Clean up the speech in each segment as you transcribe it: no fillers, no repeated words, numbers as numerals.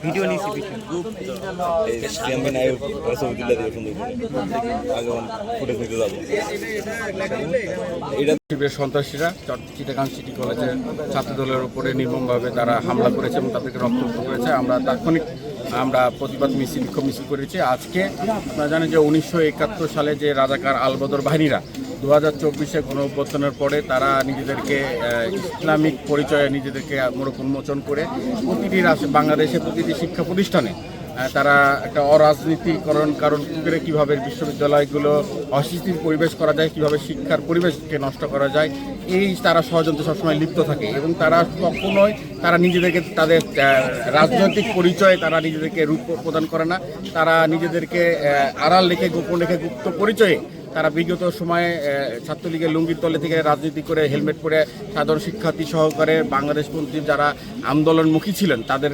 Video নিয়েছি সন্ত্রাসীরা Chittagong city কলেজের ছাত্রদলের উপরে নির্মমভাবে তারা হামলা করেছে এবং তাদেরকে রক্তাক্ত করেছে। আমরা তাৎক্ষণিক প্রতিবাদ বিক্ষোভ মিছিল করেছি। আজকে আপনারা জানেন যে 1971 সালে যে রাজাকার আলবদর বাহিনীরা 2024-এ গণঅভ্যুত্থানের পরে তারা নিজেদেরকে ইসলামিক পরিচয়ে নিজেদেরকে মোড়ক উন্মোচন করে প্রতিটি বাংলাদেশে প্রতিটি শিক্ষা প্রতিষ্ঠানে তারা একটা অরাজনীতিকরণ করে কীভাবে বিশ্ববিদ্যালয়গুলো অস্থিতির পরিবেশ করা যায়, কীভাবে শিক্ষার পরিবেশকে নষ্ট করা যায়, এই তারা ষড়যন্ত্রে সবসময় লিপ্ত থাকে এবং তারা কখনোই তারা নিজেদেরকে তাদের রাজনৈতিক পরিচয়ে তারা নিজেদেরকে রূপ প্রদান করে না। তারা নিজেদেরকে আড়াল রেখে গোপন রেখে গুপ্ত পরিচয়ে তারা বিগত সময়ে ছাত্রলীগের লুঙ্গির তলে থেকে রাজনীতি করে হেলমেট পরে সাধারণ শিক্ষার্থী সহকারে বাংলাদেশপন্থী যারা আন্দোলনমুখী ছিলেন তাদের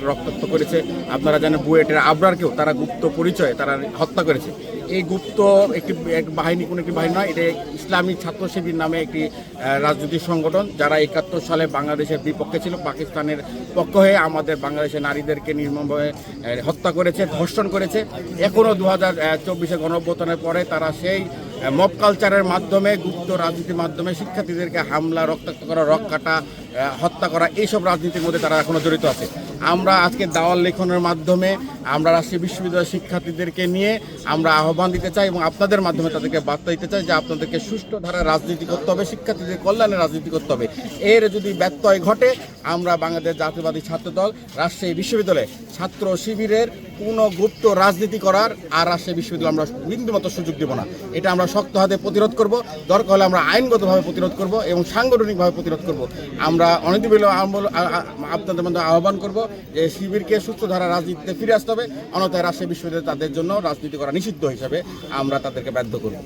রক্তাক্ত করেছে। আপনারা জানেন বুয়েটের আবরারকেও তারা গুপ্ত পরিচয়ে তারা হত্যা করেছে। এই গুপ্ত এক বাহিনী কোনো একটি বাহিনী নয়, এটা ইসলামী ছাত্র শিবির নামে একটি রাজনৈতিক সংগঠন যারা 71 সালে বাংলাদেশের বিপক্ষে ছিল, পাকিস্তানের পক্ষ হয়ে আমাদের বাংলাদেশের নারীদেরকে নির্মমভাবে হত্যা করেছে, ধর্ষণ করেছে। এখনও 2024-এ গণঅভ্যুত্থানের পরে তারা সেই মব কালচারের মাধ্যমে গুপ্ত রাজনীতির মাধ্যমে শিক্ষার্থীদেরকে হামলা, রক্তাক্ত করা, রক কাটা, হত্যা করা, এইসব রাজনীতির মধ্যে তারা এখনও জড়িত আছে। আমরা আজকে দেওয়াল লেখনের মাধ্যমে আমরা রাজশাহী বিশ্ববিদ্যালয়ের শিক্ষার্থীদেরকে নিয়ে আমরা আহ্বান দিতে চাই এবং আপনাদের মাধ্যমে তাদেরকে বার্তা দিতে চাই যে আপনাদেরকে সুষ্ঠু ধারায় রাজনীতি করতে হবে, শিক্ষার্থীদের কল্যাণে রাজনীতি করতে হবে। এর যদি ব্যত্যয় ঘটে আমরা বাংলাদেশ জাতীয়বাদী ছাত্রদল রাজশাহী বিশ্ববিদ্যালয়ে ছাত্র শিবিরের কোনো গুপ্ত রাজনীতি করার আর রাজশাহী বিশ্ববিদ্যালয় আমরা বিন্দুমাত্র সুযোগ দেব না। এটা আমরা শক্ত হাতে প্রতিরোধ করব, দরকার হলে আমরা আইনগতভাবে প্রতিরোধ করব এবং সাংগঠনিকভাবে প্রতিরোধ করব। আমরা অনতিবিলম্বে আপনাদের মধ্যে আহ্বান করব যে শিবিরকে সুস্থ ধারা রাজনীতিতে ফিরে আসতে হবে, অন্যথায় রাজশাহী বিশ্ববিদ্যালয় তাদের জন্য রাজনীতি করা নিষিদ্ধ হিসাবে আমরা তাদেরকে বাধ্য করব।